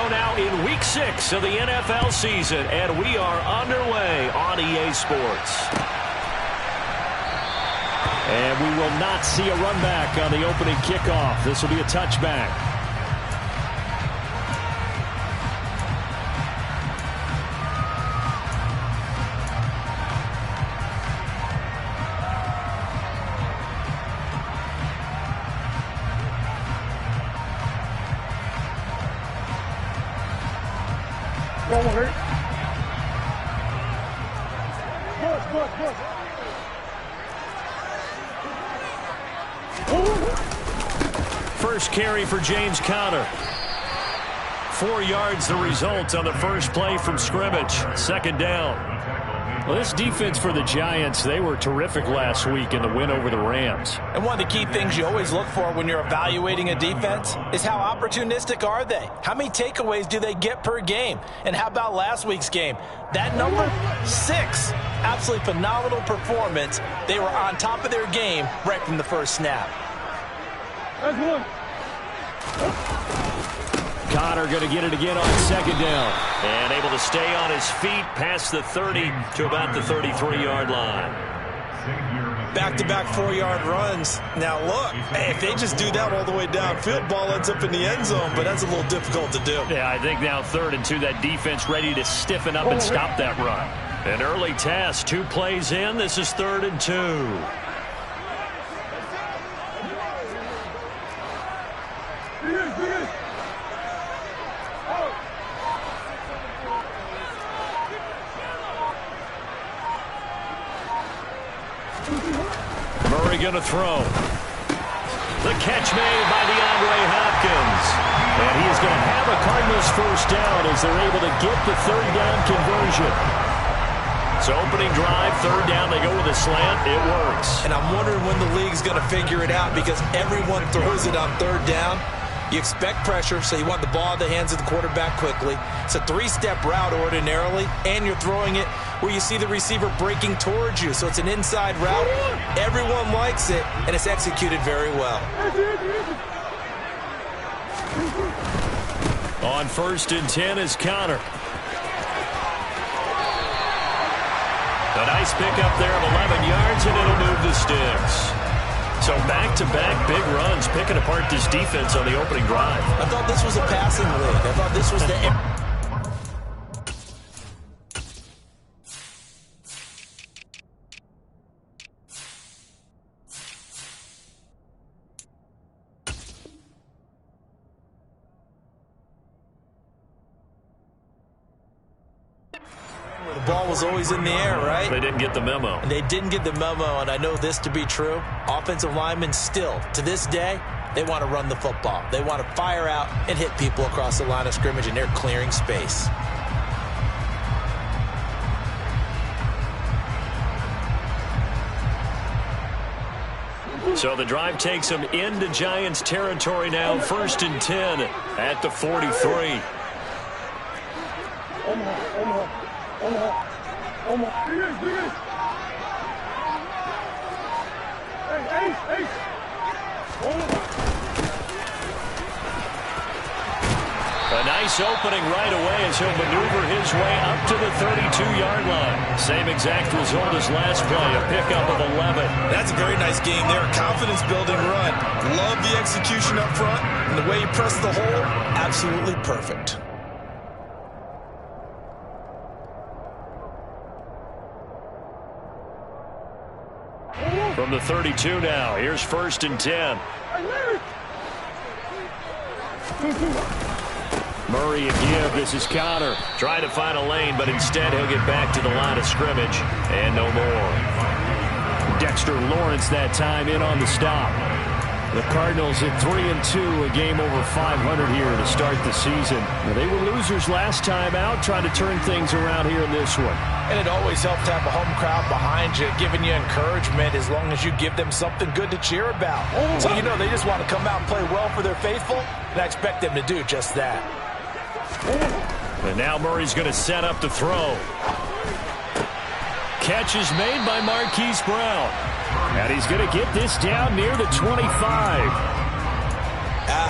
go now in Week 6 of the NFL season, and we are underway on EA Sports. And we will not see a run back on the opening kickoff. This will be a touchback. First carry for James Conner. 4 yards the result on the first play from scrimmage. Second down. Well, this defense for the Giants, they were terrific last week in the win over the Rams. And one of the key things you always look for when you're evaluating a defense is how opportunistic are they? How many takeaways do they get per game? And how about last week's game? That number 6, absolutely phenomenal performance. They were on top of their game right from the first snap. Conner going to get it again on second down. And able to stay on his feet past the 30 to about the 33-yard line. Back-to-back 4-yard runs. Now, look, if they just do that all the way downfield, ball ends up in the end zone, but that's a little difficult to do. Yeah, I think now 3rd and 2, that defense ready to stiffen up and stop that run. An early task, 2 plays in. This is 3rd and 2. Murray going to throw. The catch made by DeAndre Hopkins. And he is going to have a Cardinals first down as they're able to get the 3rd down conversion. So opening drive, 3rd down, they go with a slant. It works. And I'm wondering when the league's going to figure it out because everyone throws it on 3rd down. You expect pressure, so you want the ball in the hands of the quarterback quickly. It's a 3-step route ordinarily, and you're throwing it where you see the receiver breaking towards you. So it's an inside route. Everyone likes it, and it's executed very well. On 1st and 10 is Conner. A nice pickup there of 11 yards, and it'll move the sticks. So back-to-back big runs, picking apart this defense on the opening drive. I thought this was a passing league. I thought this was the... The ball was always in the air, right? They didn't get the memo. And they didn't get the memo, and I know this to be true. Offensive linemen still, to this day, they want to run the football. They want to fire out and hit people across the line of scrimmage, and they're clearing space. So the drive takes them into Giants territory now. 1st and 10 at the 43. A nice opening right away as he'll maneuver his way up to the 32-yard line. Same exact result as last play, a pickup of 11. That's a very nice game there. Confidence-building run. Love the execution up front, and the way he pressed the hole, absolutely perfect. From the 32 now, here's 1st and 10. Murray again, this is Conner. Trying to find a lane, but instead he'll get back to the line of scrimmage. And no more. Dexter Lawrence that time in on the stop. The Cardinals at 3-2, a game over 500 here to start the season. They were losers last time out, trying to turn things around here in this one. And it always helps to have a home crowd behind you, giving you encouragement as long as you give them something good to cheer about. So, you know, they just want to come out and play well for their faithful, and I expect them to do just that. And now Murray's going to set up to throw. Catch is made by Marquise Brown. And he's going to get this down near the 25.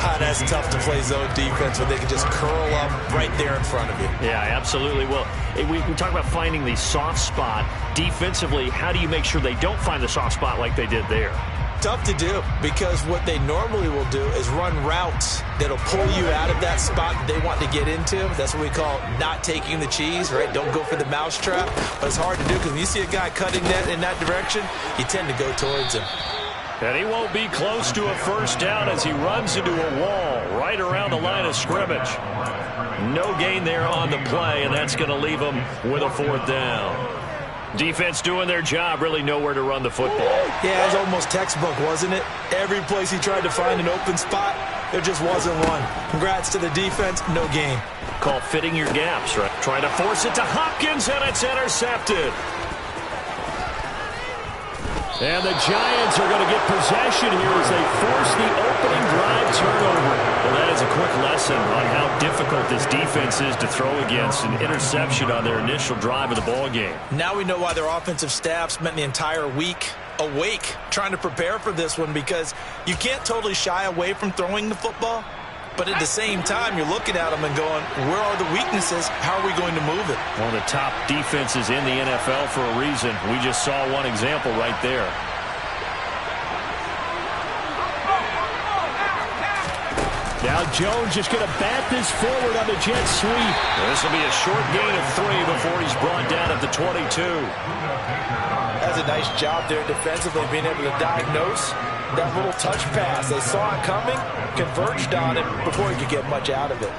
That's tough to play zone defense when they can just curl up right there in front of you. Yeah, absolutely. Well, we talk about finding the soft spot. Defensively, how do you make sure they don't find the soft spot like they did there? Tough to do, because what they normally will do is run routes that'll pull you out of that spot that they want to get into. That's what we call not taking the cheese, right? Don't go for the mousetrap. But it's hard to do because when you see a guy cutting that in that direction, you tend to go towards him. And he won't be close to a first down as he runs into a wall right around the line of scrimmage. No gain there on the play, and that's going to leave him with a fourth down. Defense doing their job, really nowhere to run the football. Yeah, it was almost textbook, wasn't it? Every place he tried to find an open spot, there just wasn't one. Congrats to the defense, no gain. Call fitting your gaps, right? Trying to force it to Hopkins, and it's intercepted. And the Giants are going to get possession here as they force the opening drive turnover. Well, that is a quick lesson on how difficult this defense is to throw against. An interception on their initial drive of the ball game. Now we know why their offensive staff spent the entire week awake trying to prepare for this one, because you can't totally shy away from throwing the football. But at the same time, you're looking at them and going, where are the weaknesses? How are we going to move it? One of the top defenses in the NFL for a reason. We just saw one example right there. Now Jones just going to bat this forward on the jet sweep. This will be a short gain of 3 before he's brought down at the 22. That's a nice job there defensively, being able to diagnose that little touch pass. They saw it coming, converged on it before he could get much out of it.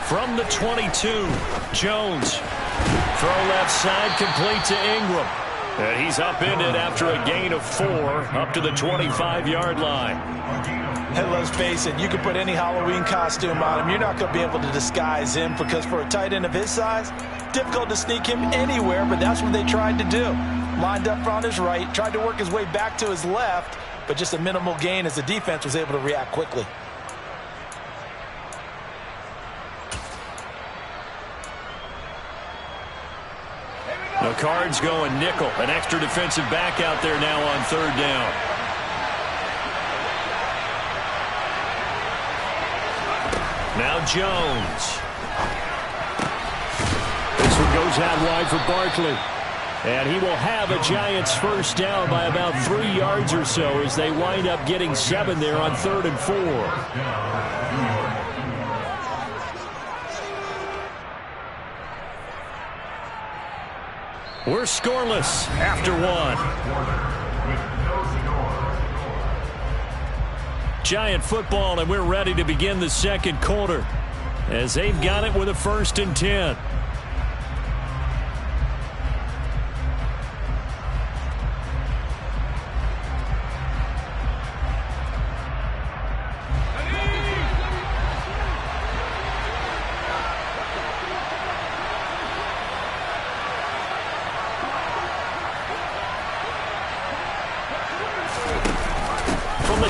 From the 22, Jones. Throw left side, complete to Ingram. And he's upended after a gain of 4 up to the 25-yard line. And let's face it, you can put any Halloween costume on him. You're not going to be able to disguise him, because for a tight end of his size, difficult to sneak him anywhere, but that's what they tried to do. Lined up on his right, tried to work his way back to his left, but just a minimal gain as the defense was able to react quickly. The Cards going nickel. An extra defensive back out there now on third down. Now Jones. This one goes out wide for Barkley. And he will have a Giants first down by about 3 yards or so as they wind up getting 7 there on 3rd and 4. We're scoreless after 1. Giant football, and we're ready to begin the second quarter as they've got it with a 1st and 10.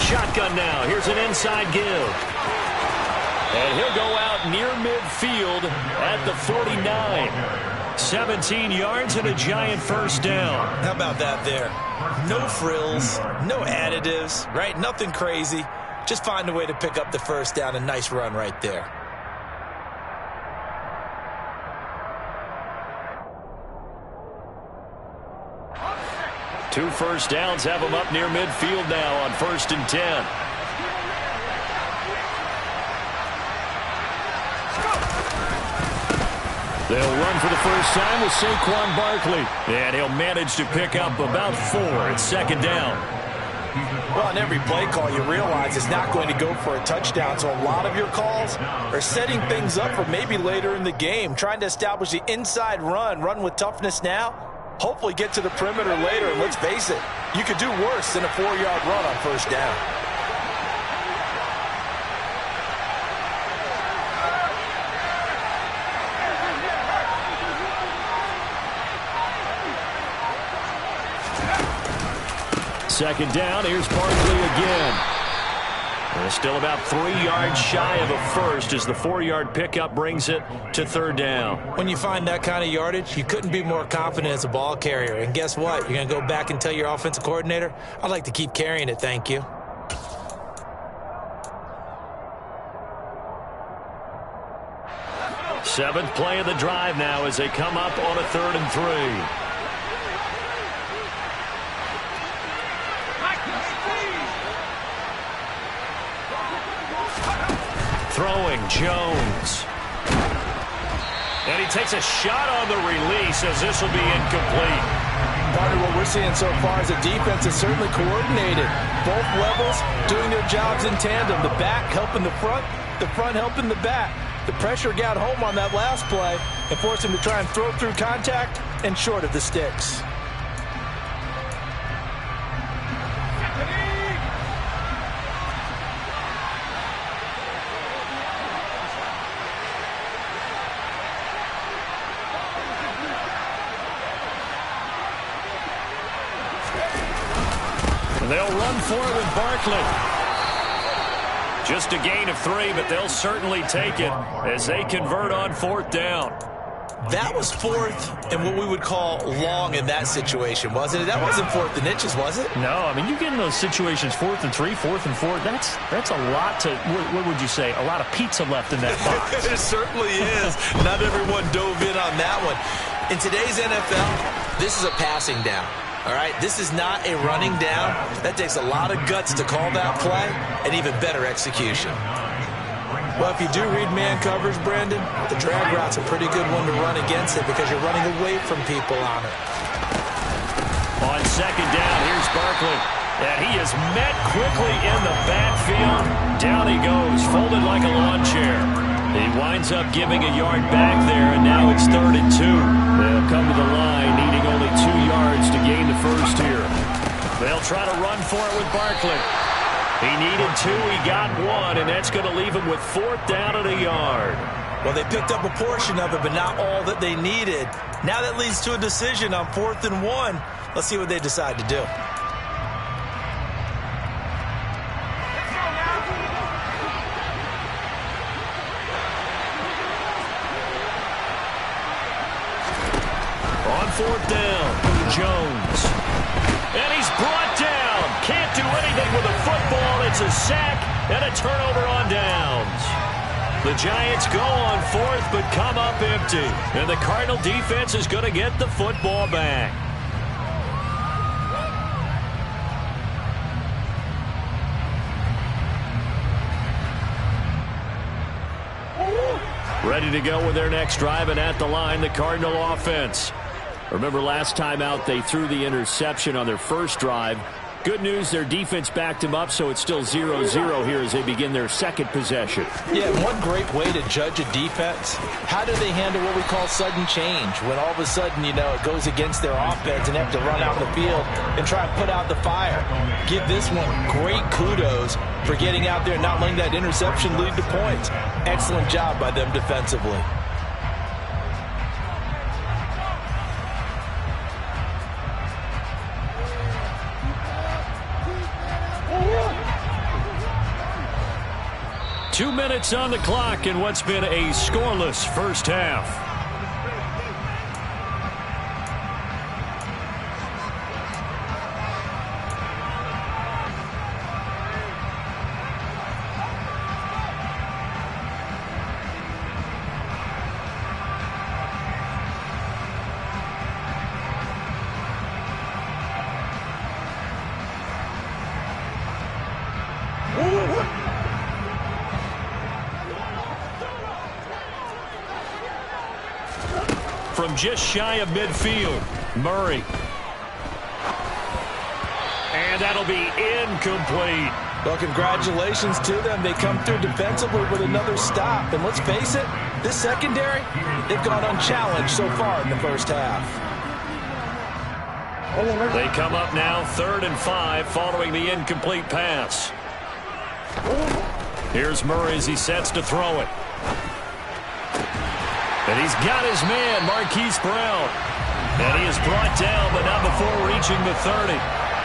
Shotgun now. Here's an inside give. And he'll go out near midfield at the 49. 17 yards and a Giant first down. How about that there? No frills, no additives, right? Nothing crazy. Just find a way to pick up the first down. A nice run right there. Two first downs have them up near midfield now on 1st and 10. They'll run for the first time with Saquon Barkley. And he'll manage to pick up about 4 at 2nd down. Well, on every play call, you realize it's not going to go for a touchdown. So a lot of your calls are setting things up for maybe later in the game, trying to establish the inside run with toughness now. Hopefully get to the perimeter later, and let's face it, you could do worse than a 4-yard run on first down. Second down, here's Barkley again. They're still about 3 yards shy of a first as the 4-yard pickup brings it to third down. When you find that kind of yardage, you couldn't be more confident as a ball carrier. And guess what? You're going to go back and tell your offensive coordinator, I'd like to keep carrying it, thank you. Seventh play of the drive now as they come up on a 3rd and 3. Throwing Jones. And he takes a shot on the release as this will be incomplete. Part of what we're seeing so far is a defense is certainly coordinated. Both levels doing their jobs in tandem. The back helping the front helping the back. The pressure got home on that last play and forced him to try and throw through contact and short of the sticks. They'll run for it with Barkley. Just a gain of 3, but they'll certainly take it as they convert on 4th down. That was 4th and what we would call long in that situation, wasn't it? That wasn't 4th and inches, was it? No, I mean, you get in those situations 4th and 3, 4th and 4. That's a lot to, what would you say, a lot of pizza left in that box. It certainly is. Not everyone dove in on that one. In today's NFL, this is a passing down. All right, this is not a running down. That takes a lot of guts to call that play and even better execution. Well, if you do read man coverage, Brandon, the drag route's a pretty good one to run against it because you're running away from people on it. On second down, here's Barkley. And he is met quickly in the backfield. Down he goes, folded like a lawn chair. He winds up giving a yard back there, and now it's 3rd and 2. They'll come to the line, needing only 2 yards to gain the first here. They'll try to run for it with Barkley. He needed 2, he got 1, and that's going to leave him with 4th down and a yard. Well, they picked up a portion of it, but not all that they needed. Now that leads to a decision on 4th and 1. Let's see what they decide to do. On 4th down, Jones. And he's brought down. Can't do anything with a football. It's a sack and a turnover on downs. The Giants go on 4th but come up empty. And the Cardinal defense is going to get the football back. Ready to go with their next drive, and at the line, the Cardinal offense. Remember last time out, they threw the interception on their first drive. Good news, their defense backed him up, so it's still 0-0 here as they begin their second possession. Yeah, one great way to judge a defense, how do they handle what we call sudden change? When all of a sudden, you know, it goes against their offense and they have to run out in the field and try and put out the fire. Give this one great kudos for getting out there and not letting that interception lead to points. Excellent job by them defensively. Two minutes on the clock in what's been a scoreless first half. From just shy of midfield, Murray. And that'll be incomplete. Well, congratulations to them. They come through defensively with another stop. And let's face it, this secondary, they've gone unchallenged so far in the first half. They come up now 3rd and 5 following the incomplete pass. Here's Murray as he sets to throw it. And he's got his man, Marquise Brown. And he is brought down, but not before reaching the 30.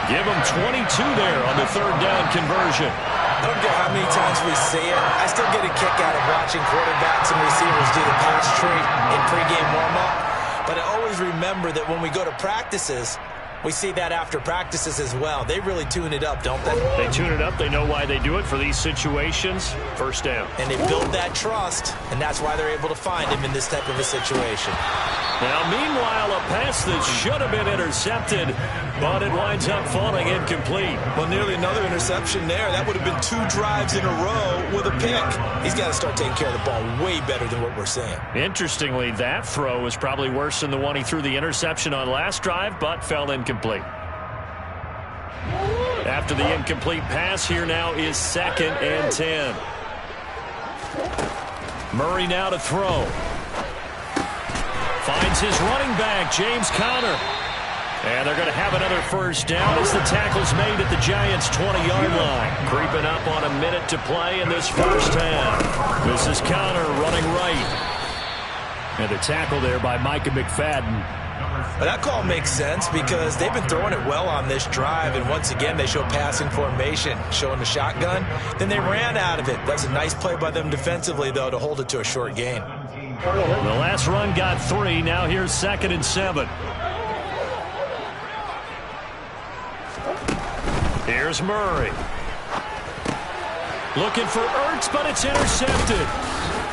Give them 22 there on the third down conversion. I don't care how many times we see it. I still get a kick out of watching quarterbacks and receivers do the pass tree in pregame warm-up. But I always remember that when we go to practices, we see that after practices as well. They really tune it up, don't they? They tune it up. They know why they do it for these situations. First down. And they build that trust, and that's why they're able to find him in this type of a situation. Now, meanwhile, a pass that should have been intercepted, but it winds up falling incomplete. Well, nearly another interception there. That would have been 2 drives in a row with a pick. He's got to start taking care of the ball way better than what we're seeing. Interestingly, that throw was probably worse than the one he threw the interception on last drive, but fell incomplete. After the incomplete pass, here now is 2nd and 10. Murray now to throw. Finds his running back, James Conner. And they're going to have another first down as the tackle's made at the Giants' 20-yard line. Creeping up on a minute to play in this first half. This is Conner running right. And the tackle there by Micah McFadden. But that call makes sense because they've been throwing it well on this drive, and once again they show passing formation, showing the shotgun. Then they ran out of it. That's a nice play by them defensively, though, to hold it to a short gain. The last run got 3. Now here's 2nd and 7. Here's Murray. Looking for Ertz, but it's intercepted.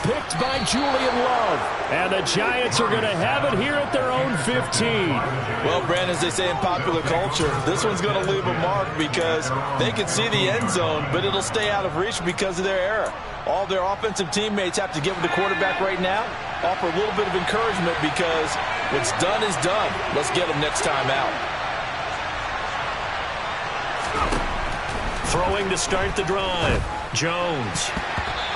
Picked by Julian Love. And the Giants are going to have it here at their own 15. Well, Brandon, as they say in popular culture, this one's going to leave a mark because they can see the end zone, but it'll stay out of reach because of their error. All their offensive teammates have to get with the quarterback right now, offer a little bit of encouragement because what's done is done. Let's get them next time out. Throwing to start the drive. Jones.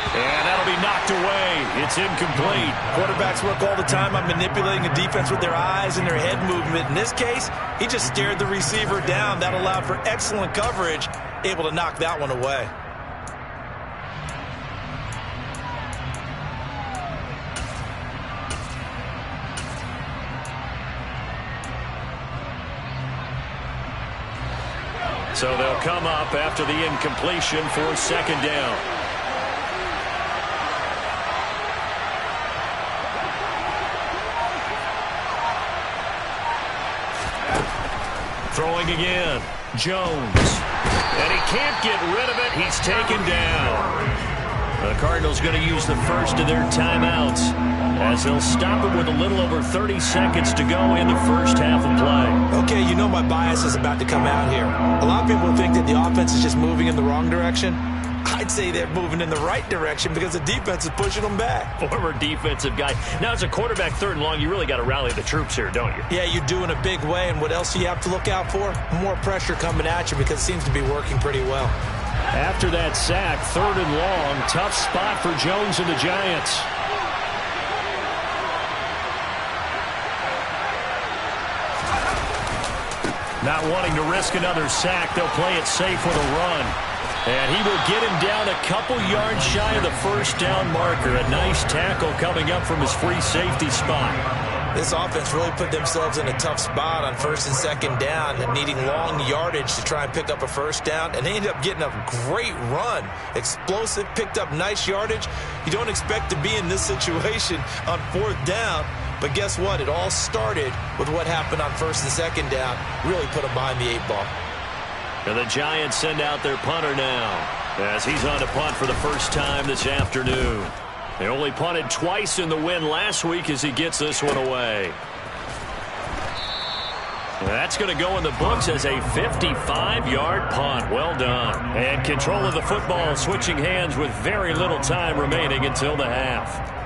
And that'll be knocked away. It's incomplete. Quarterbacks work all the time on manipulating a defense with their eyes and their head movement. In this case, he just stared the receiver down. That allowed for excellent coverage, able to knock that one away. So they'll come up after the incompletion for 2nd down. Throwing again. Jones. And he can't get rid of it. He's taken down. The Cardinals going to use the first of their timeouts as they'll stop it with a little over 30 seconds to go in the first half of play. Okay, you know my bias is about to come out here. A lot of people think that the offense is just moving in the wrong direction. I'd say they're moving in the right direction because the defense is pushing them back. Former defensive guy. Now, as a quarterback 3rd and long, you really got to rally the troops here, don't you? Yeah, you do in a big way. And what else do you have to look out for? More pressure coming at you because it seems to be working pretty well. After that sack, 3rd and long, tough spot for Jones and the Giants. Not wanting to risk another sack, they'll play it safe with a run. And he will get him down a couple yards shy of the first down marker. A nice tackle coming up from his free safety spot. This offense really put themselves in a tough spot on 1st and 2nd down, needing long yardage to try and pick up a first down, and they ended up getting a great run. Explosive, picked up nice yardage. You don't expect to be in this situation on 4th down, but guess what? It all started with what happened on 1st and 2nd down. Really put them behind the 8 ball. And the Giants send out their punter now as he's on to punt for the first time this afternoon. They only punted twice in the win last week as he gets this one away. That's going to go in the books as a 55-yard punt. Well done. And control of the football switching hands with very little time remaining until the half.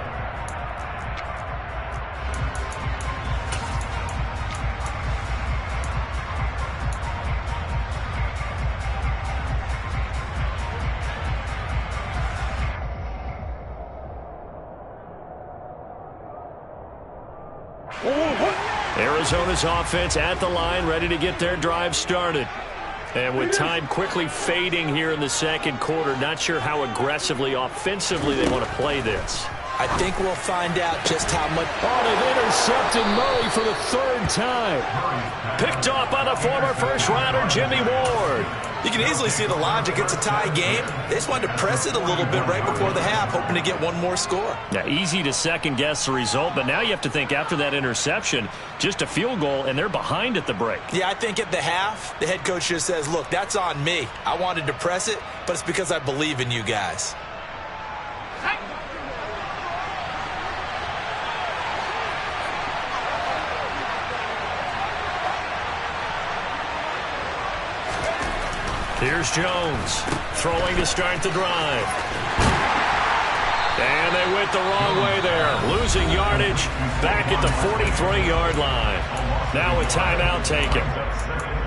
Arizona's offense at the line, ready to get their drive started. And with time quickly fading here in the 2nd quarter, not sure how aggressively, offensively they want to play this. I think we'll find out just how much. Oh, they've intercepted Murray for the third time. Picked off by the former first-rounder Jimmy Ward. You can easily see the logic. It's a tie game. They just wanted to press it a little bit right before the half, hoping to get one more score. Yeah, easy to second-guess the result, but now you have to think after that interception, just a field goal, and they're behind at the break. Yeah, I think at the half, the head coach just says, look, that's on me. I wanted to press it, but it's because I believe in you guys. Here's Jones, throwing to start the drive. And they went the wrong way there, losing yardage back at the 43-yard line. Now a timeout taken.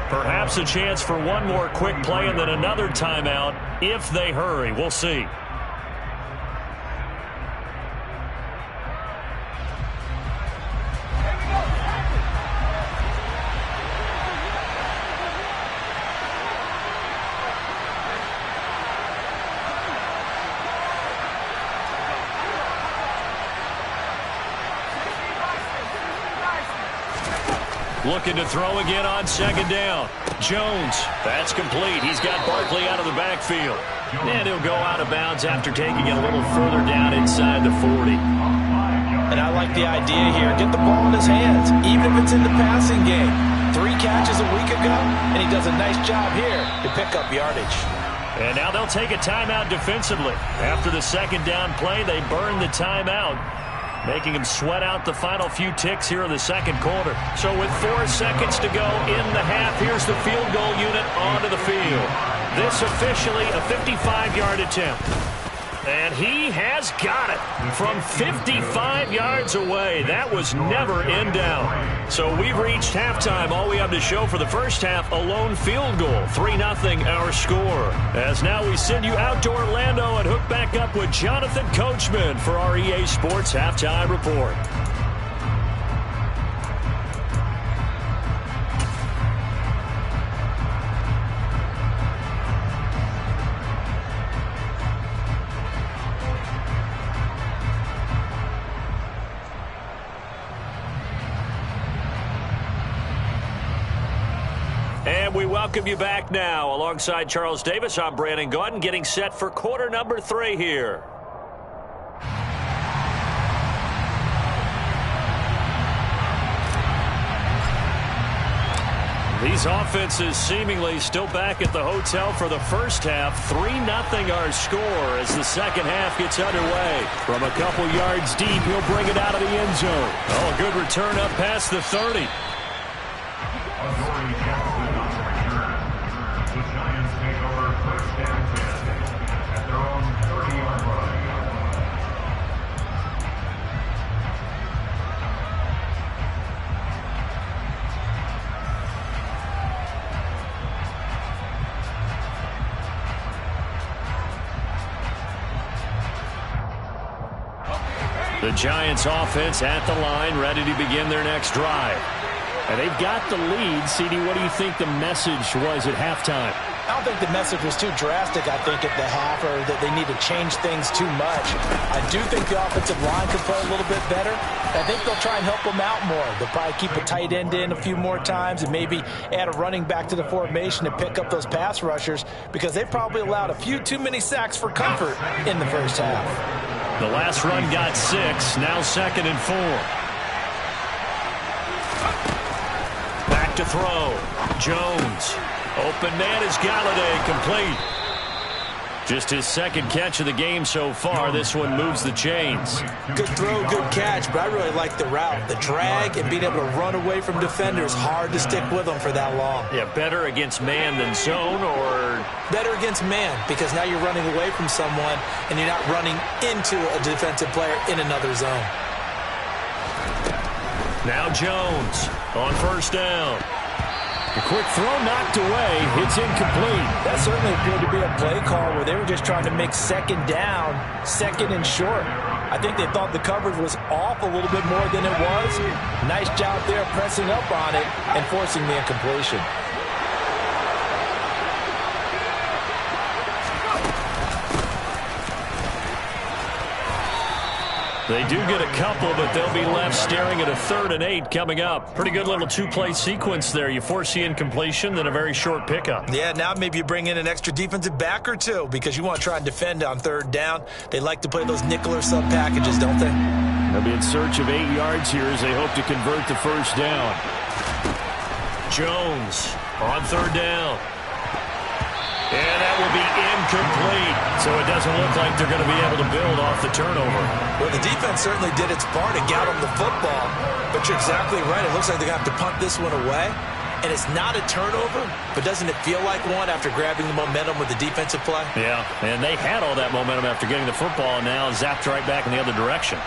Perhaps a chance for one more quick play and then another timeout if they hurry. We'll see. Looking to throw again on second down. Jones, that's complete. He's got Barkley out of the backfield. And he'll go out of bounds after taking it a little further down inside the 40. And I like the idea here. Get the ball in his hands, even if it's in the passing game. 3 catches a week ago, and he does a nice job here to pick up yardage. And now they'll take a timeout defensively. After the second down play, they burn the timeout, making him sweat out the final few ticks here in the second quarter. So with 4 seconds to go in the half, here's the field goal unit onto the field. This officially a 55-yard attempt. And he has got it from 55 yards away. That was never in doubt. So we've reached halftime. All we have to show for the first half, a lone field goal. 3-0 our score. As now we send you out to Orlando and hook back up with Jonathan Coachman for our EA Sports Halftime Report. And we welcome you back now. Alongside Charles Davis, I'm Brandon Gaudin, getting set for quarter number 3 here. These offenses seemingly still back at the hotel for the first half. 3-0 our score as the second half gets underway. From a couple yards deep, he'll bring it out of the end zone. Oh, a good return up past the 30. The Giants offense at the line, ready to begin their next drive. And they've got the lead. CD, what do you think the message was at halftime? I don't think the message was too drastic, I think, at the half, or that they need to change things too much. I do think the offensive line could play a little bit better. I think they'll try and help them out more. They'll probably keep a tight end in a few more times and maybe add a running back to the formation to pick up those pass rushers, because they probably allowed a few too many sacks for comfort in the first half. The last run got 6, now 2nd and 4. Back to throw. Jones. Open man is Galladay, complete. Just his second catch of the game so far. This one moves the chains. Good throw, good catch, but I really like the route. The drag and being able to run away from defenders, hard to stick with them for that long. Yeah, better against man than zone, or? Better against man, because now you're running away from someone and you're not running into a defensive player in another zone. Now Jones on first down. A quick throw knocked away. It's incomplete. That certainly appeared to be a play call where they were just trying to make second down, second and short. I think they thought the coverage was off a little bit more than it was. Nice job there pressing up on it and forcing the incompletion. They do get a couple, but they'll be left staring at a 3rd and 8 coming up. Pretty good little two-play sequence there. You force the incompletion, then a very short pickup. Yeah, now maybe you bring in an extra defensive back or two because you want to try and defend on 3rd down. They like to play those nickel or sub packages, don't they? They'll be in search of 8 yards here as they hope to convert the first down. Jones on 3rd down. And that will be incomplete. So it doesn't look like they're going to be able to build off the turnover. Well, the defense certainly did its part to get them the football. But you're exactly right. It looks like they're going to have to punt this one away. And it's not a turnover, but doesn't it feel like one after grabbing the momentum with the defensive play? Yeah, and they had all that momentum after getting the football, and now zapped right back in the other direction.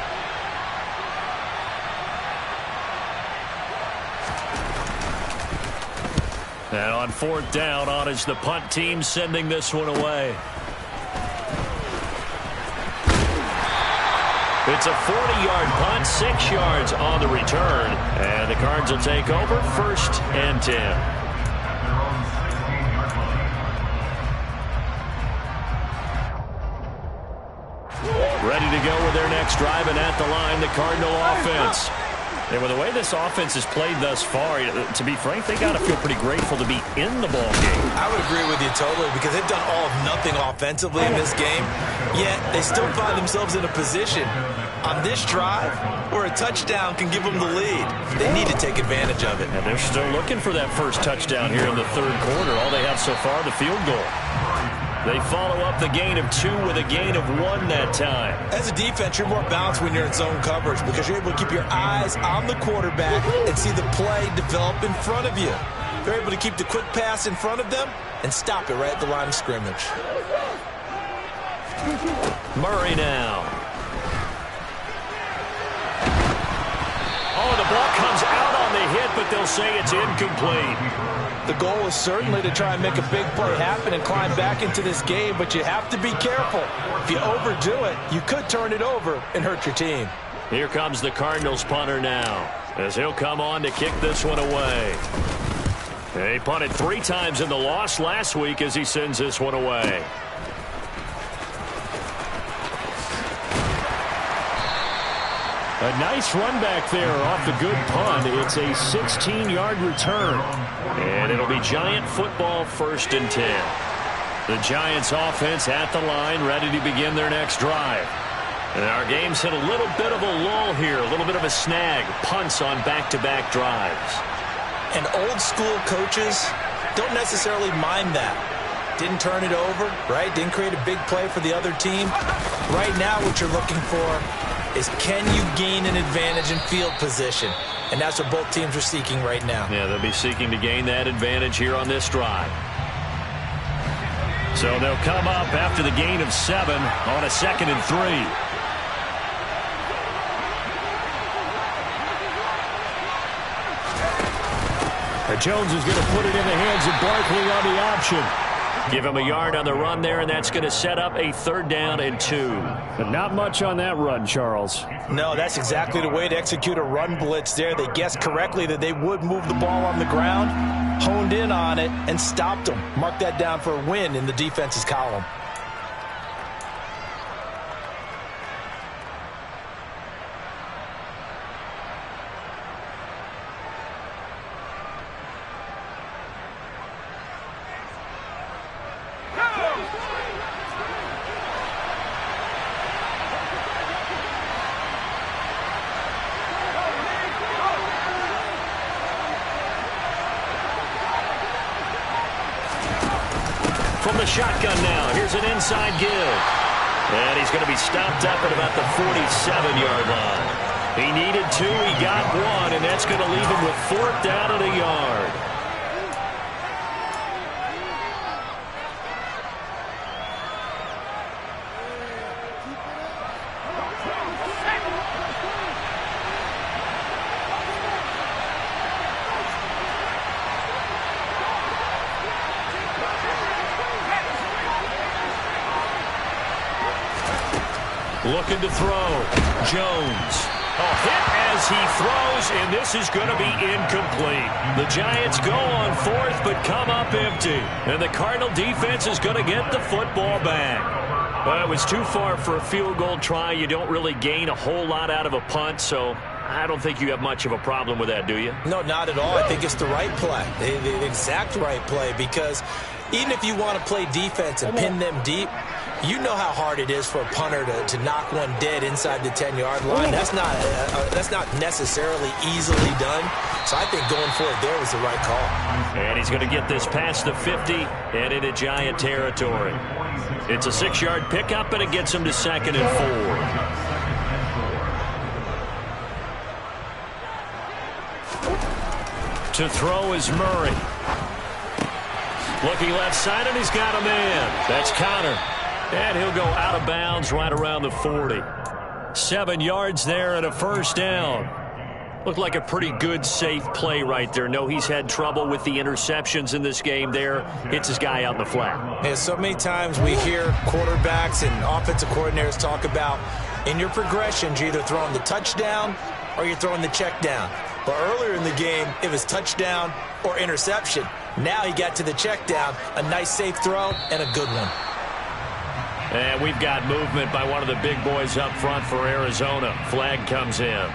And on 4th down, on is the punt team sending this one away. It's a 40-yard punt, 6 yards on the return. And the Cards will take over 1st and 10. Ready to go with their next drive, and at the line, the Cardinal offense. And with the way this offense has played thus far, to be frank, they got to feel pretty grateful to be in the ball game. I would agree with you totally because they've done all of nothing offensively in this game, yet they still find themselves in a position on this drive where a touchdown can give them the lead. They need to take advantage of it. And they're still looking for that first touchdown here in the 3rd quarter. All they have so far, the field goal. They follow up the gain of 2 with a gain of 1 that time. As a defense, you're more balanced when you're in zone coverage because you're able to keep your eyes on the quarterback and see the play develop in front of you. They're able to keep the quick pass in front of them and stop it right at the line of scrimmage. Murray now. Oh, the ball comes out on the hit, but they'll say it's incomplete. The goal is certainly to try and make a big play happen and climb back into this game, but you have to be careful. If you overdo it, you could turn it over and hurt your team. Here comes the Cardinals punter now, as he'll come on to kick this one away. He punted 3 times in the loss last week as he sends this one away. A nice run back there off the good punt. It's a 16-yard return. And it'll be Giant football 1st and 10. The Giants offense at the line, ready to begin their next drive. And our game's hit a little bit of a lull here, a little bit of a snag. Punts on back-to-back drives. And old school coaches don't necessarily mind that. Didn't turn it over, right? Didn't create a big play for the other team. Right now what you're looking for is can you gain an advantage in field position? And that's what both teams are seeking right now. Yeah, they'll be seeking to gain that advantage here on this drive. So they'll come up after the gain of 7 on a 2nd and 3. Jones is going to put it in the hands of Barkley on the option. Give him a yard on the run there, and that's going to set up a 3rd down and 2. But not much on that run, Charles. No, that's exactly the way to execute a run blitz there. They guessed correctly that they would move the ball on the ground, honed in on it, and stopped them. Mark that down for a win in the defense's column. From the shotgun now, here's an inside give. And he's going to be stopped up at about the 47-yard line. He needed 2, he got 1, and that's going to leave him with 4th down and a yard. Looking to throw. Jones. A hit as he throws, and this is going to be incomplete. The Giants go on 4th, but come up empty. And the Cardinal defense is going to get the football back. Well, it was too far for a field goal try. You don't really gain a whole lot out of a punt, so I don't think you have much of a problem with that, do you? No, not at all. I think it's the right play, the exact right play, because even if you want to play defense and pin them deep, you know how hard it is for a punter to knock one dead inside the 10-yard line. That's not necessarily easily done. So I think going for it there was the right call. And he's going to get this past the 50 and into Giant territory. It's a 6-yard pickup, and it gets him to 2nd and 4. To throw is Murray. Looking left side, and he's got a man. That's Connor. And he'll go out of bounds right around the 40. 7 yards there and a first down. Looked like a pretty good, safe play right there. No, he's had trouble with the interceptions in this game there. Hits his guy out in the flat. And so many times we hear quarterbacks and offensive coordinators talk about in your progressions, you're either throwing the touchdown or you're throwing the check down. But earlier in the game, it was touchdown or interception. Now he got to the check down, a nice safe throw, and a good one. And we've got movement by one of the big boys up front for Arizona. Flag comes in.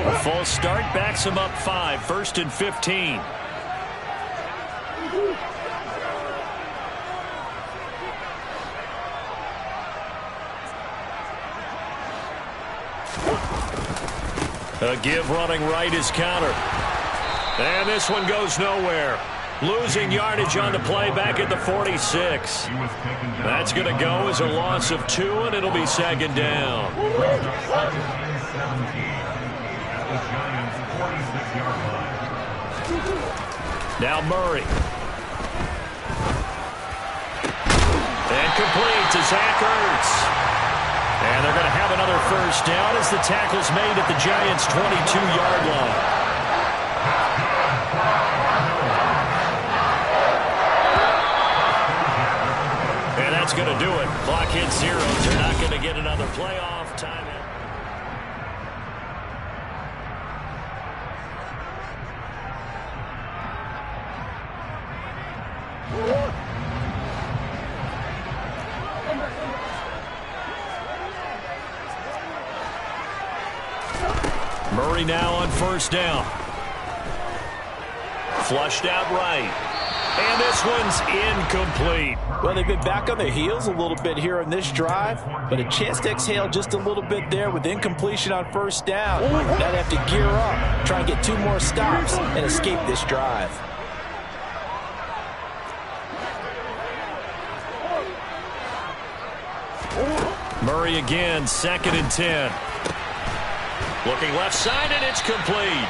A full start backs him up 5, 1st and 15. A give running right is Connor. And this one goes nowhere. Losing yardage on the play back at the 46. That's going to go as a loss of 2, and it'll be 2nd down. Now Murray. And complete to Zach Ertz. And they're going to have another first down as the tackle's made at the Giants' 22-yard line. And that's going to do it. Clock hits 0. They're not going to get another playoff time. Murray now on first down. Flushed out right. And this one's incomplete. Well, they've been back on their heels a little bit here in this drive, but a chance to exhale just a little bit there with incompletion on first down. Now they have to gear up, try and get 2 more stops, and escape this drive. Murray again, 2nd and 10. Looking left side, and it's complete.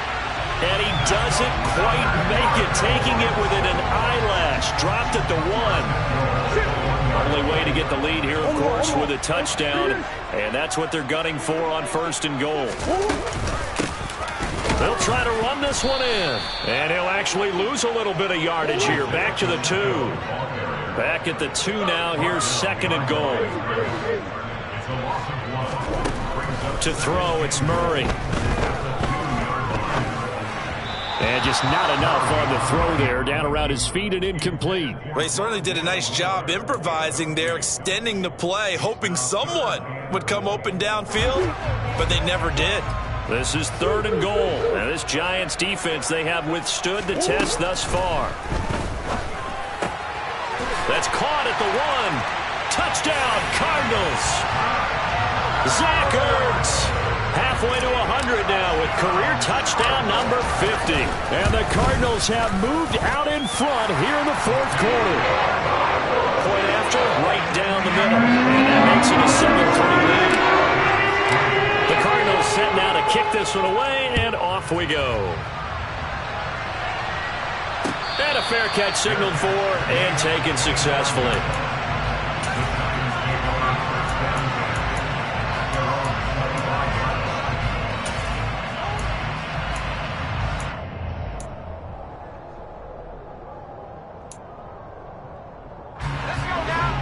And he doesn't quite make it, taking it within an eyelash. Dropped at the 1. Only way to get the lead here, of course, with a touchdown. And that's what they're gunning for on 1st and goal. They'll try to run this one in. And he'll actually lose a little bit of yardage here. Back to the 2. Back at the 2 now. Here's 2nd and goal. To throw, it's Murray. And just not enough on the throw there. Down around his feet and incomplete. Well, he certainly did a nice job improvising there, extending the play, hoping someone would come open downfield, but they never did. This is 3rd and goal. Now this Giants defense, they have withstood the test thus far. That's caught at the 1. Touchdown, Cardinals. Zach Ertz, halfway to 100 now with career touchdown number 50. And the Cardinals have moved out in front here in the 4th quarter. Point after, right down the middle. And that makes it a 7-3 lead. The Cardinals set now to kick this one away, and off we go. And a fair catch signaled for and taken successfully.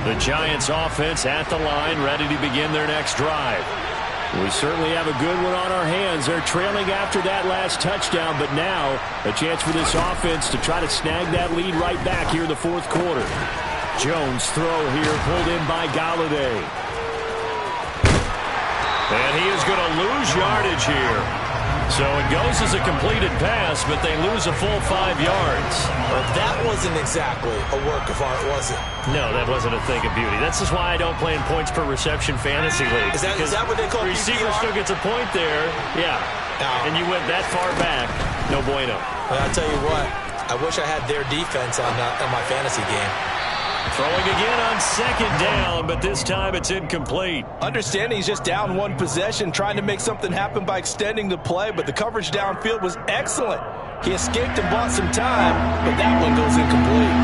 The Giants offense at the line, ready to begin their next drive. We certainly have a good one on our hands. They're trailing after that last touchdown, but now a chance for this offense to try to snag that lead right back here in the fourth quarter. Jones throw here, pulled in by Galladay. And he is going to lose yardage here. So it goes as a completed pass, but they lose a full 5 yards. Well, that wasn't exactly a work of art, was it? No, that wasn't a thing of beauty. That's just why I don't play in points per reception fantasy league. Is that what they call the receiver PPR? still gets a point there. Yeah. And you went that far back. No bueno. Well, I'll tell you what. I wish I had their defense on my fantasy game. Throwing again on second down, but this time it's incomplete. Understanding he's just down one possession, trying to make something happen by extending the play, but the coverage downfield was excellent. He escaped and bought some time, but that one goes incomplete.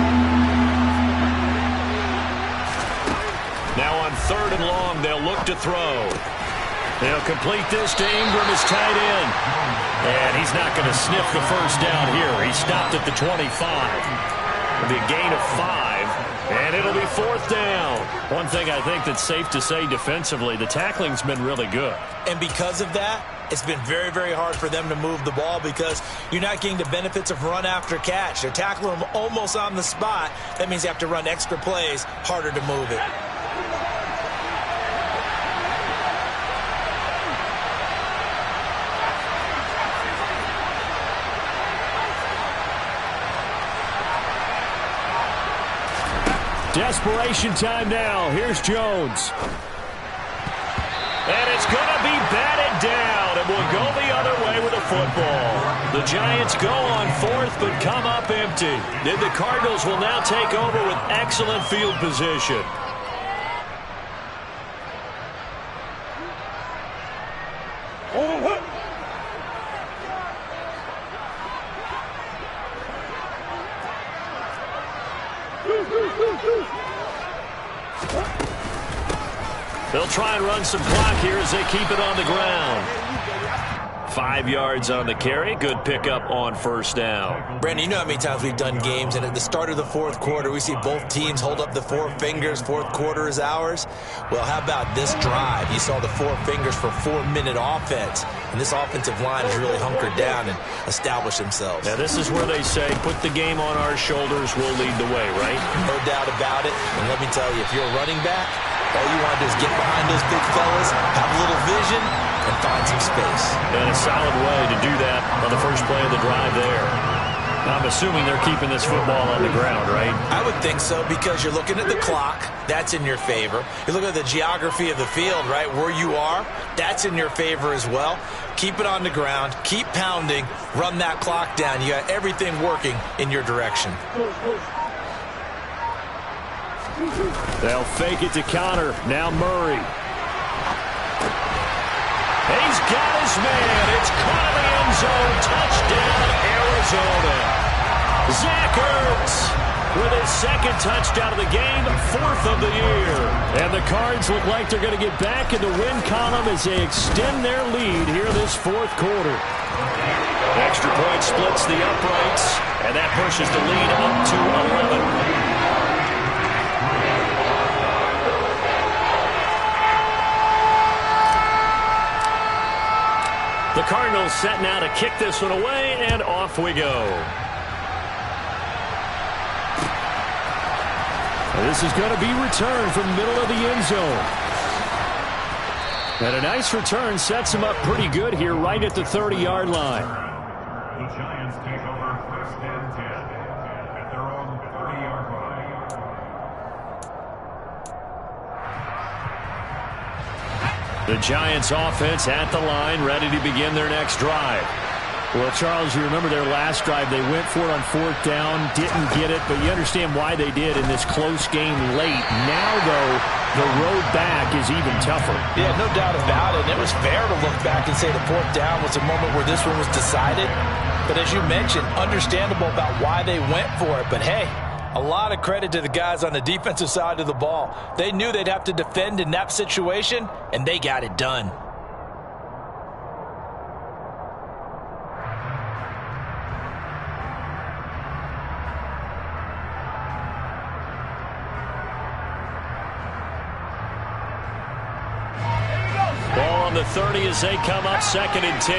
Now on 3rd and long, they'll look to throw. They'll complete this to Ingram as tight end. And he's not going to sniff the first down here. He stopped at the 25. It'll be a gain of 5. And it'll be 4th down. One thing I think that's safe to say defensively, the tackling's been really good. And because of that, it's been very, very hard for them to move the ball because you're not getting the benefits of run after catch. They're tackling them almost on the spot. That means you have to run extra plays, harder to move it. Desperation time now. Here's Jones. And it's going to be batted down, and we'll go the other way with the football. The Giants go on 4th, but come up empty. Then the Cardinals will now take over with excellent field position. They'll try and run some clock here as they keep it on the ground. 5 yards on the carry. Good pickup on 1st down. Brandon, you know how many times we've done games, and at the start of the 4th quarter, we see both teams hold up the 4 fingers. 4th quarter is ours. Well, how about this drive? You saw the 4 fingers for 4-minute offense, and this offensive line has really hunkered down and established themselves. Now, this is where they say, put the game on our shoulders, we'll lead the way, right? No doubt about it. And let me tell you, if you're a running back, all you want to do is get behind those big fellas, have a little vision, and find some space. And a solid way to do that on the first play of the drive there. I'm assuming they're keeping this football on the ground, right? I would think so, because you're looking at the clock. That's in your favor. You look at the geography of the field, right, where you are. That's in your favor as well. Keep it on the ground. Keep pounding. Run that clock down. You got everything working in your direction. They'll fake it to counter. Now Murray. He's got his man. It's caught in the end zone. Touchdown, Arizona. Zach Ertz with his 2nd touchdown of the game, 4th of the year. And the Cards look like they're going to get back in the win column as they extend their lead here this 4th quarter. Extra point splits the uprights, and that pushes the lead up to 11. The Cardinals set now to kick this one away, and off we go. This is going to be returned from the middle of the end zone. And a nice return sets him up pretty good here right at the 30-yard line. The Giants take over 1st and 10 at their own 30-yard line. The Giants offense at the line, ready to begin their next drive. Well, Charles, you remember their last drive. They went for it on 4th down, didn't get it, but you understand why they did in this close game late. Now, though, the road back is even tougher. Yeah, no doubt about it. And it was fair to look back and say the 4th down was a moment where this one was decided. But as you mentioned, understandable about why they went for it. But, hey, a lot of credit to the guys on the defensive side of the ball. They knew they'd have to defend in that situation, and they got it done. the 30 as they come up 2nd and 10.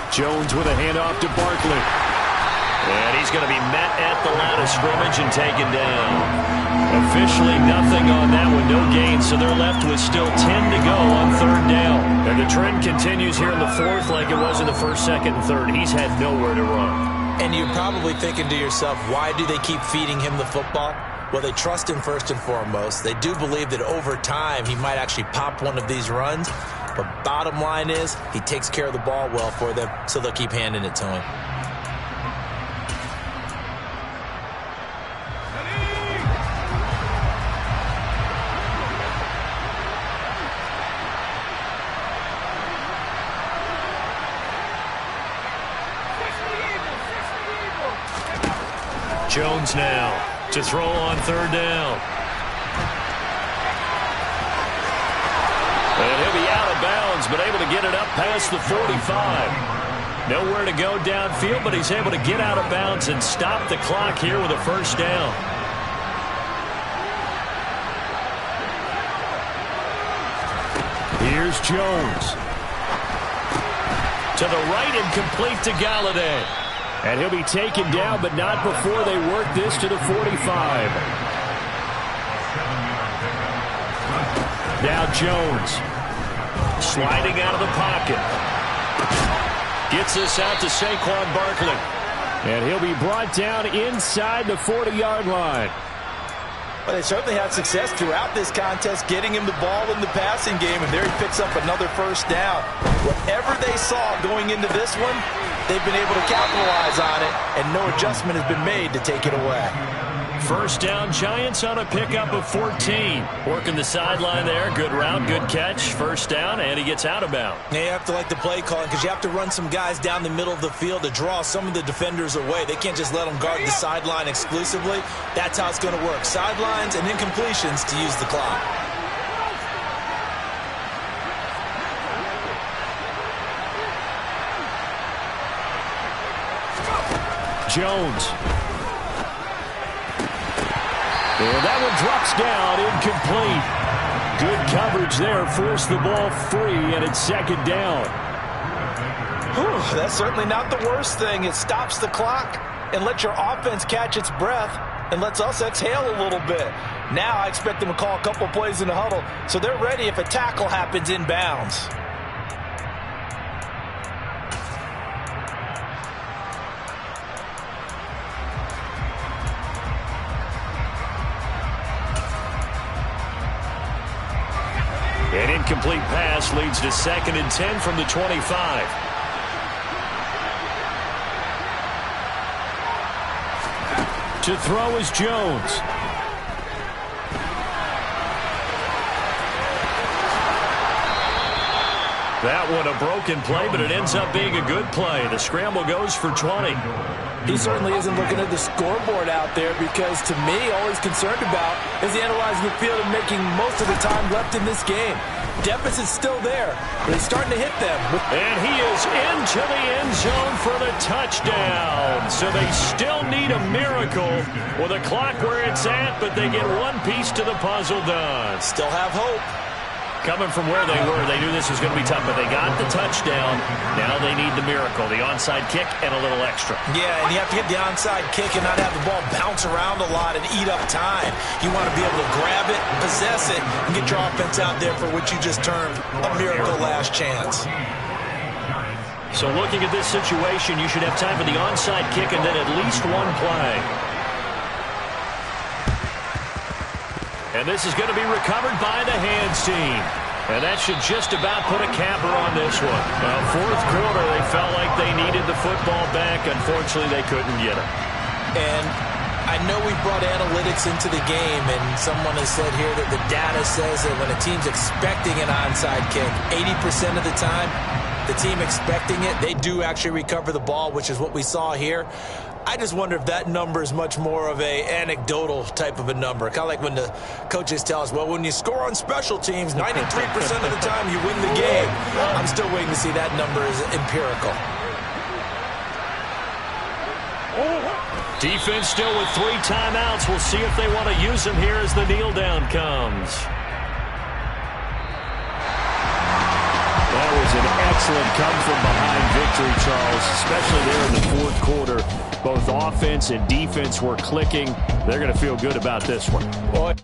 Jones with a handoff to Barkley. And he's going to be met at the line of scrimmage and taken down. Officially nothing on that one, no gain, so they're left with still 10 to go on 3rd down. And the trend continues here in the 4th like it was in the 1st, 2nd, and 3rd. He's had nowhere to run. And you're probably thinking to yourself, why do they keep feeding him the football? Well, they trust him first and foremost. They do believe that over time he might actually pop one of these runs. But bottom line is he takes care of the ball well for them, so they'll keep handing it to him. Jones now to throw on 3rd down. And he'll be out of bounds, but able to get it up past the 45. Nowhere to go downfield, but he's able to get out of bounds and stop the clock here with a 1st down. Here's Jones. To the right and complete to Galladay. And he'll be taken down, but not before they work this to the 45. Now Jones. Sliding out of the pocket. Gets this out to Saquon Barkley. And he'll be brought down inside the 40-yard line. Well, they certainly had success throughout this contest getting him the ball in the passing game, and there he picks up another 1st down. Whatever they saw going into this one, they've been able to capitalize on it, and no adjustment has been made to take it away. 1st down, Giants on a pickup of 14. Working the sideline there. Good route, good catch. 1st down, and he gets out of bounds. Yeah, you have to like the play calling because you have to run some guys down the middle of the field to draw some of the defenders away. They can't just let them guard the sideline exclusively. That's how it's going to work. Sidelines and incompletions to use the clock. Jones. And that one drops down, incomplete. Good coverage there, forced the ball free, and it's 2nd down. Whew, that's certainly not the worst thing. It stops the clock and lets your offense catch its breath and lets us exhale a little bit. Now I expect them to call a couple plays in the huddle so they're ready if a tackle happens inbounds. An incomplete pass leads to 2nd and 10 from the 25. To throw is Jones. That one a broken play, but it ends up being a good play. The scramble goes for 20. He certainly isn't looking at the scoreboard out there because, to me, all he's concerned about is analyzing the field and making most of the time left in this game. Deficit's still there, but he's starting to hit them. And he is into the end zone for the touchdown. So they still need a miracle with a clock where it's at, but they get one piece to the puzzle done. Still have hope. Coming from where they were, they knew this was going to be tough, but they got the touchdown. Now they need the miracle, the onside kick and a little extra. Yeah, and you have to get the onside kick and not have the ball bounce around a lot and eat up time. You want to be able to grab it, possess it, and get your offense out there for what you just termed a miracle last chance. So looking at this situation, you should have time for the onside kick and then at least one play. And this is going to be recovered by the hands team. And that should just about put a capper on this one. Well, 4th quarter, they felt like they needed the football back. Unfortunately, they couldn't get it. And I know we brought analytics into the game, and someone has said here that the data says that when a team's expecting an onside kick, 80% of the time, the team expecting it, they do actually recover the ball, which is what we saw here. I just wonder if that number is much more of a anecdotal type of a number. Kind of like when the coaches tell us, well, when you score on special teams, 93% of the time you win the game. I'm still waiting to see that number is empirical. Defense still with 3 timeouts. We'll see if they want to use them here as the kneel down comes. That was an excellent come-from-behind victory, Charles, especially there in the fourth quarter. Both offense and defense were clicking. They're going to feel good about this one. Boy.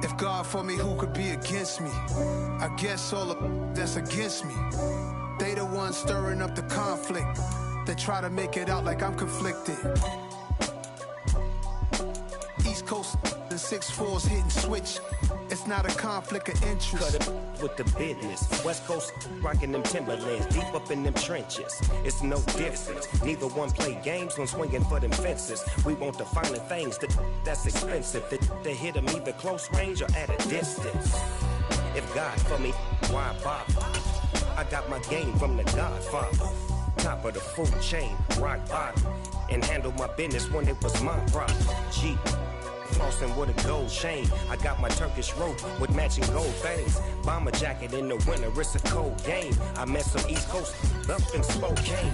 If God for me, who could be against me? I guess all of that's against me. They the ones stirring up the conflict. They try to make it out like I'm conflicted. East Coast, the 6'4's hitting switch. It's not a conflict of interest. Cut it with the business. West Coast rocking them Timberlands, deep up in them trenches. It's no difference. Neither one play games when swinging for them fences. We want the finer things that's expensive. They hit them either close range or at a distance. If God for me, why bother? I got my game from the Godfather. Top of the food chain, rock bottom. And handle my business when it was my problem. G. Flossing with a gold chain. I got my Turkish rope with matching gold things. Bomber jacket in the winter, it's a cold game. I met some East Coast up in Spokane.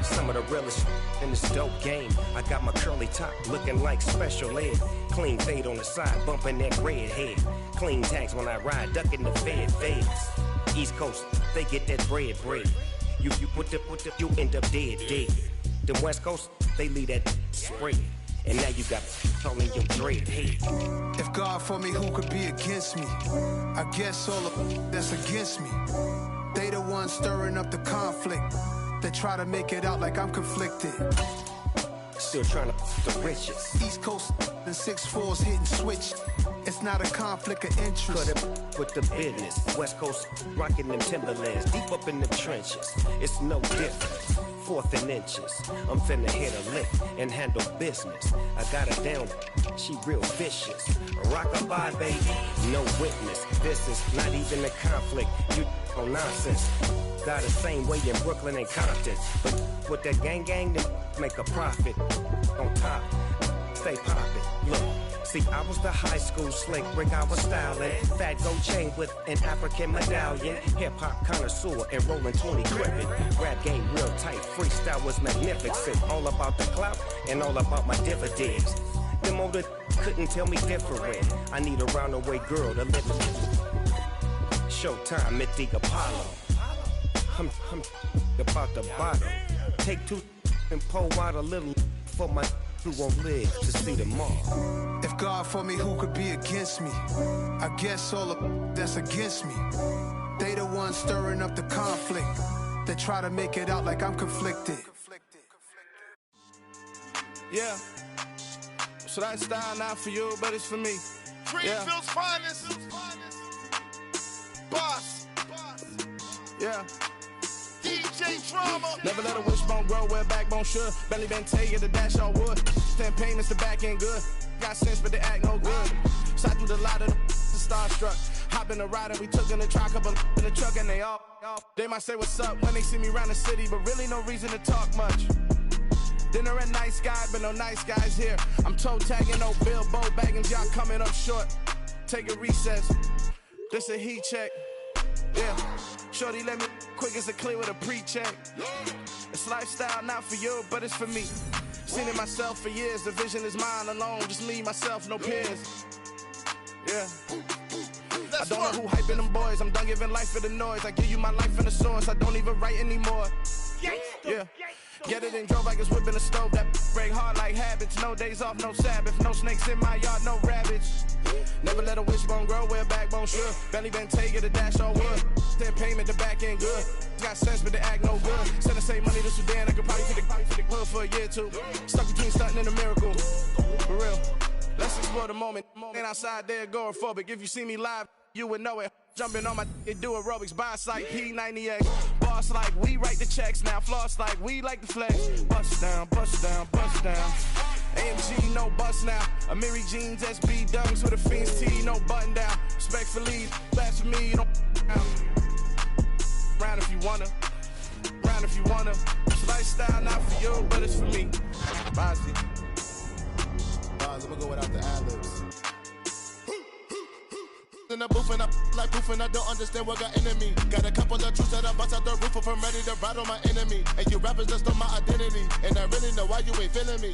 Some of the realest in this dope game. I got my curly top looking like special ed. Clean fade on the side, bumping that red head. Clean tags when I ride, ducking the feds. East Coast, they get that bread. You you end up dead. The West Coast, they leave that spread. And now you got all in your dread head. If God for me, who could be against me? I guess all of that's against me. They the ones stirring up the conflict. They try to make it out like I'm conflicted. Still trying to the riches. East Coast, the 6'4's hitting switch. It's not a conflict of interest. Cut it with the business. West Coast rocking them Timberlands, deep up in the trenches. It's no difference. 4th and inches. I'm finna hit a lick and handle business. I got her down, she real vicious. Rock-a-bye, baby, no witness. This is not even a conflict. You on nonsense. Got the same way in Brooklyn and Compton. But with that gang, then make a profit. On top, stay poppin'. Look. See, I was the high school slick brick, I was styling. Fat gold chain with an African medallion. Hip-hop connoisseur and rolling 20 gripping. Rap game real tight, freestyle was magnificent. All about the clout and all about my dividends. Them older couldn't tell me different. I need a roundaway girl to live in. Showtime at the Apollo. I'm about the bottom. Take 2 and pull out a little for my who won't live to see them all. If God for me, who could be against me? I guess all of that's against me. They the ones stirring up the conflict. They try to make it out like I'm conflicted. Yeah. So that style not for you, but it's for me. Greenfield's finest. Boss. Yeah. DJ Drama. Never let a wishbone grow where a backbone should. Belly been take the dash on wood. 10 payments, the back end good. Got sense, but they act no good. Shot through the lot of the starstruck. Hop in the ride and we took in the truck, up in the truck and they all. They might say what's up when they see me around the city, but really no reason to talk much. Dinner at nice guy, but no nice guys here. I'm toe tagging, no Bilbo bagging, y'all coming up short. Take a recess. This a heat check. Yeah. Shorty let me quick as a clear with a pre-check. It's lifestyle not for you, but it's for me. Seen it myself for years. The vision is mine alone. Just me, myself, no peers. Yeah. I don't know who hyping them boys. I'm done giving life for the noise. I give you my life in the source. I don't even write anymore. Yeah. Get it and drove like it's whipping a stove. That break hard like habits. No days off, no Sabbath. No snakes in my yard, no rabbits. Never let a wishbone grow where a backbone should. Belly been take it, a dash on wood. 10 payment, the back end good. Got sense, but they act no good. Send the same money to Sudan. I could probably fit the hood for a year or two. Stuck between stunting and a miracle. For real. Let's explore the moment. Ain't outside there agoraphobic. If you see me live, you would know it. Jumping on my do aerobics, buy like P90X. Boss like we write the checks now. Floss like we like the flex. Bust down, bust down, bust down. AMG, no bust now. Amiri jeans, SB dunks with a Fiends T, no button down. Respectfully, that's for me, you don't round if you wanna. Round if you wanna. It's lifestyle not for you, but it's for me. Bossy. I'm gonna go without the ad-libs. the booth and I like proof and I don't understand what got into me. Got a couple of truths that I bust out the roof if I'm ready to ride on my enemy. And you rappers just on my identity, and I really know why you ain't feeling me.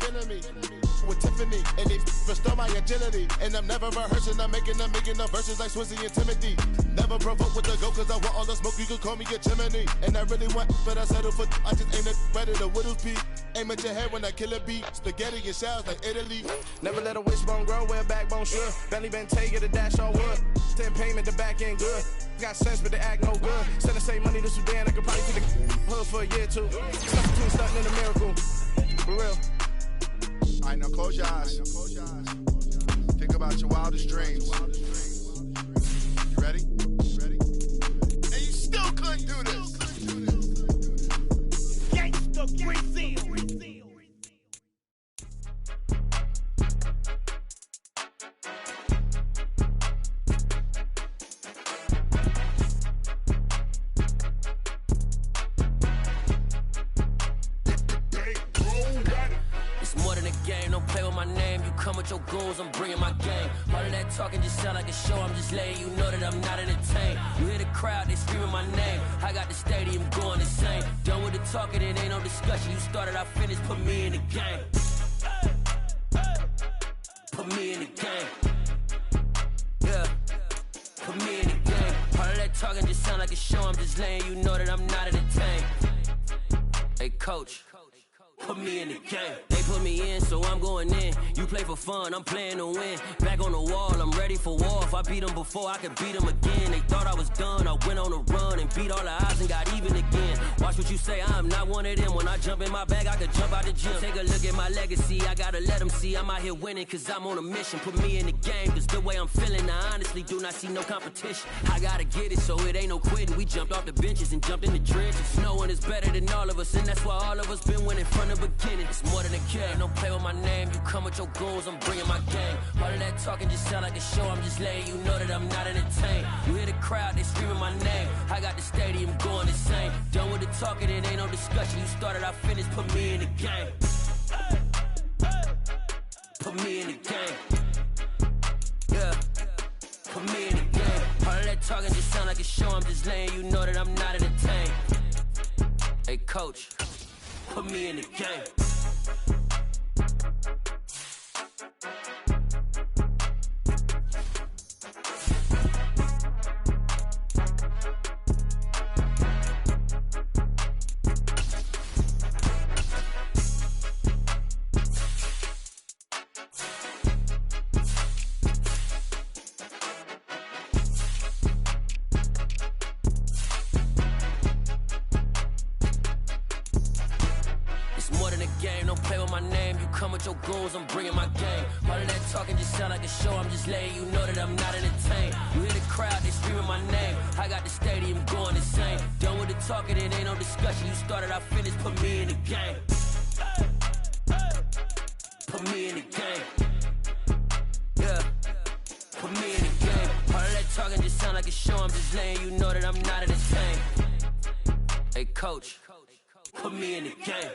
With Tiffany, and they restore my agility. And I'm never rehearsing, I'm making the verses like Swizzy and Timothy. Never provoke with the go, cause I want all the smoke, you can call me a chimney. And I really want, but I settle for, I just aim it better the Whittles P. Aim at your head when I kill a beat. Spaghetti and shells like Italy. Never let a wishbone grow where a backbone should. Bentley Bentay, get a dash on wood. 10 payment, the back end good. Got sense, but they act no good. Said I save money to Sudan, I could probably see the hood for a year or two. Stuff between stunting and a miracle. For real. All right, now close your eyes. Think about your wildest dreams. You ready? And you still couldn't do this. Gangsta Brazil. Come with your goons, I'm bringing my game. All of that talking just sound like a show, I'm just letting you know that I'm not entertained. You hear the crowd, they screaming my name. I got the stadium going insane. Done with the talking, it ain't no discussion. You started, I finished, put me in the game. Put me in the game. Yeah, put me in the game. All of that talking just sound like a show, I'm just letting you know that I'm not entertained. Hey coach, put me in the game. They put me in, so I'm going in. You play for fun, I'm playing to win. Back on the wall, I'm ready for war. If I beat them before, I could beat them again. They thought I was done, I went on a run and beat all the odds and got even again. Watch what you say, I'm not one of them. When I jump in my bag, I could jump out the gym. Take a look at my legacy, I gotta let them see I'm out here winning, cause I'm on a mission. Put me in the game, cause the way I'm feeling, I honestly do not see no competition. I gotta get it, so it ain't no quitting. We jumped off the benches and jumped in the trenches. No one is better than all of us, and that's why all of us been winning from the beginning. It's more than a game, don't play with my name. You come with your goons, I'm bringing my game. All of that talking just sound like a show, I'm just letting you know that I'm not entertained. You hear the crowd, they screaming my name. I got the stadium going insane. Done with the talking, it ain't no discussion. You started, I finished, put me in the game. Put me in the game. Yeah, put me in the game. All of that talking just sound like a show, I'm just letting you know that I'm not entertained. Hey coach, put me in the game. I'm bringing my game. All of that talking just sound like a show, I'm just letting you know that I'm not entertained. You hear the crowd, they screaming my name. I got the stadium going insane. Done with the talking, it ain't no discussion. You started, I finished, put me in the game. Put me in the game. Yeah, put me in the game. All of that talking just sound like a show, I'm just letting you know that I'm not entertained. Hey coach, put me in the game.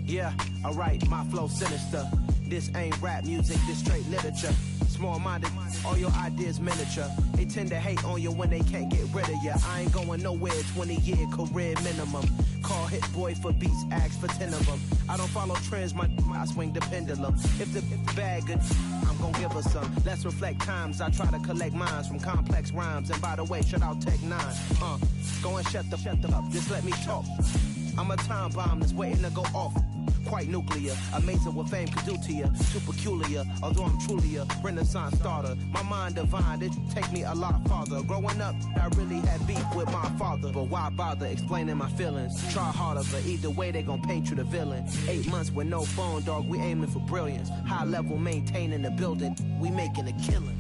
Yeah, alright, my flow sinister. This ain't rap music, this straight literature. Small-minded, all your ideas miniature. They tend to hate on you when they can't get rid of you. I ain't going nowhere, 20-year career minimum. Call Hit Boy for beats, ask for 10 of them. I don't follow trends, I swing the pendulum. If the bag good, I'm gonna give her some. Let's reflect times, I try to collect minds from complex rhymes. And by the way, shout out Tech 9. Go and shut the up, just let me talk. I'm a time bomb that's waiting to go off. Quite nuclear, amazing what fame could do to you. Too peculiar, although I'm truly a renaissance starter. My mind divine, it take me a lot farther. Growing up, I really had beef with my father. But why bother explaining my feelings? Try harder, but either way they gon' paint you the villain. 8 months with no phone, dog, we aiming for brilliance. High level maintaining the building, we making a killing.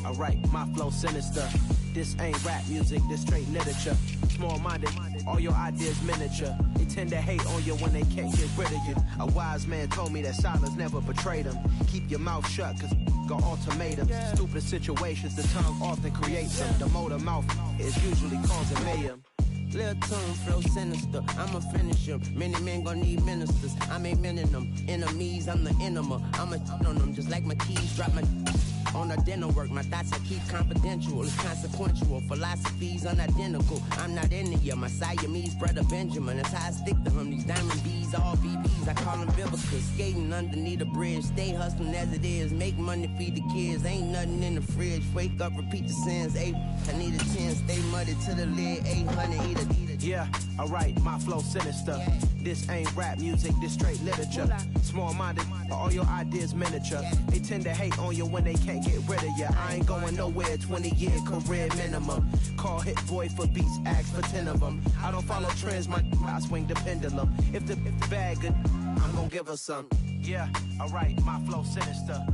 Alright, my flow sinister. This ain't rap music, this straight literature. Small-minded, all your ideas miniature. They tend to hate on you when they can't get rid of you. A wise man told me that silence never betrayed him. Keep your mouth shut, cause got ultimatums. Stupid situations, the tongue often creates them. The motor mouth is usually causing mayhem. Lil' tune, flow sinister. I'ma finish him. Many men gon' need ministers. I make men in them. Enemies, I'm the enema. I'ma on them just like my keys. Drop my on a dinner work. My thoughts I keep confidential. It's consequential. Philosophies unidentical. I'm not into ya. My Siamese brother Benjamin. That's how I stick to him. These diamond B's, all BBs. I call them biblicals. Skating underneath a bridge. Stay hustling as it is. Make money, feed the kids. Ain't nothing in the fridge. Wake up, repeat the sins. I need a 10. Stay muddy to the lid. 800, eat a. Yeah, alright, my flow sinister. This ain't rap music, this straight literature. Small-minded, all your ideas miniature. They tend to hate on you when they can't get rid of you. I ain't going nowhere, 20-year career minimum. Call Hit Boy for beats, ask for 10 of them. I don't follow trends, I swing the pendulum. If the bag good, I'm gonna give her some. Yeah, alright, my flow sinister.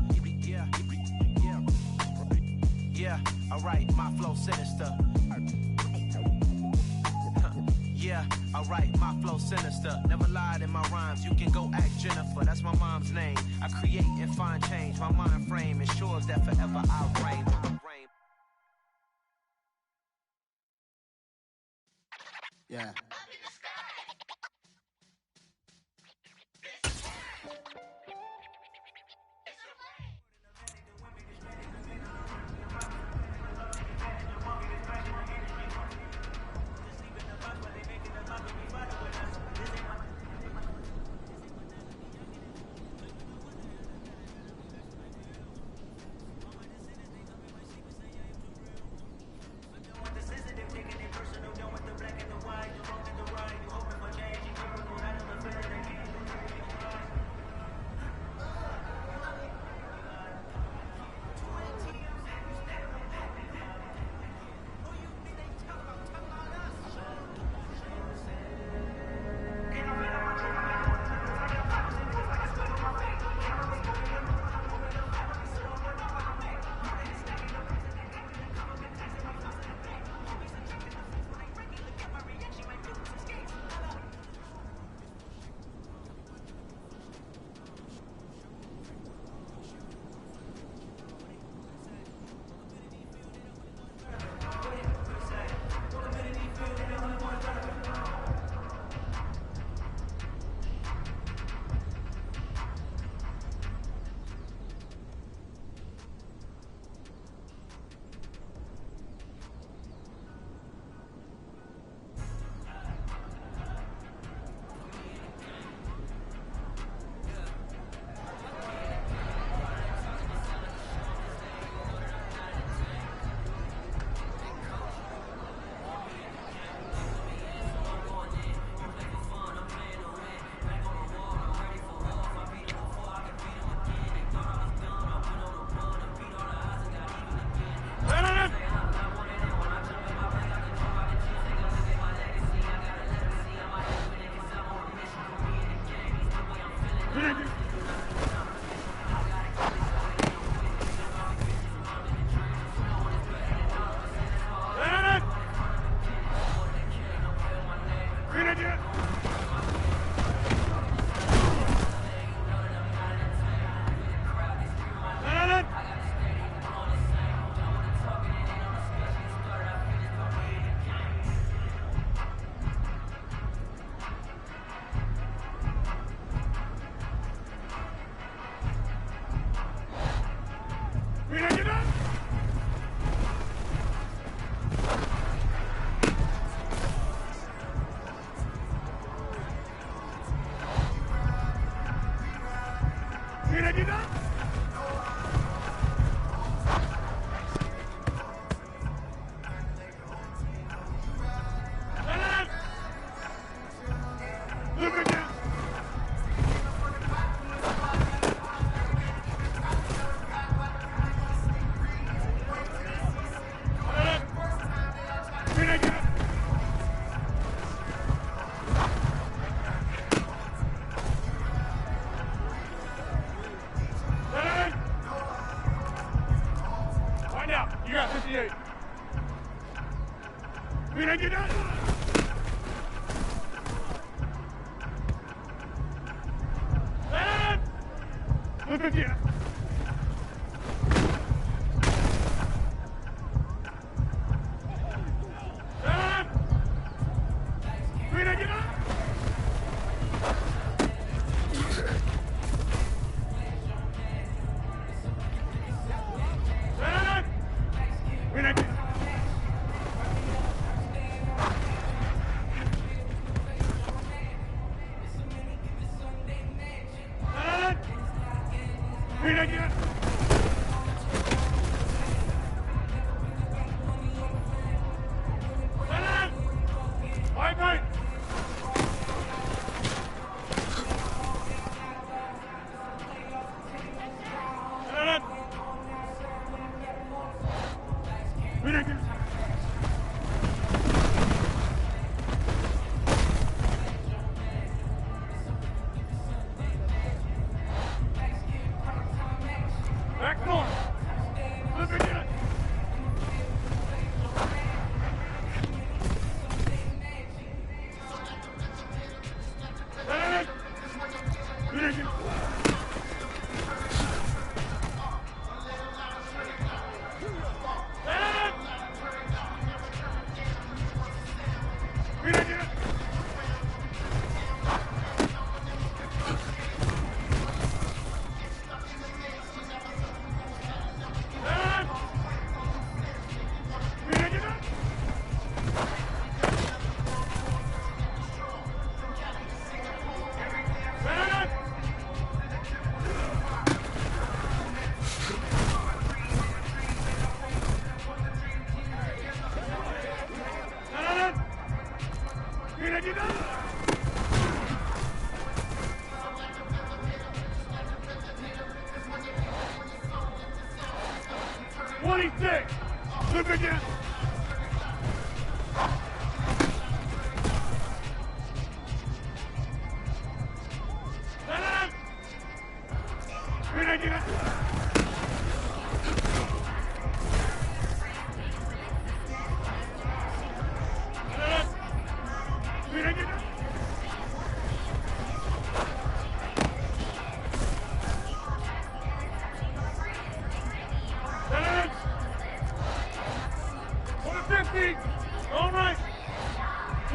Yeah, alright, my flow sinister. Yeah, alright, my flow sinister. Never lied in my rhymes, you can go ask Jennifer. That's my mom's name. I create and find change. My mind frame ensures that forever I'll reign. Yeah.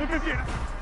Yeah.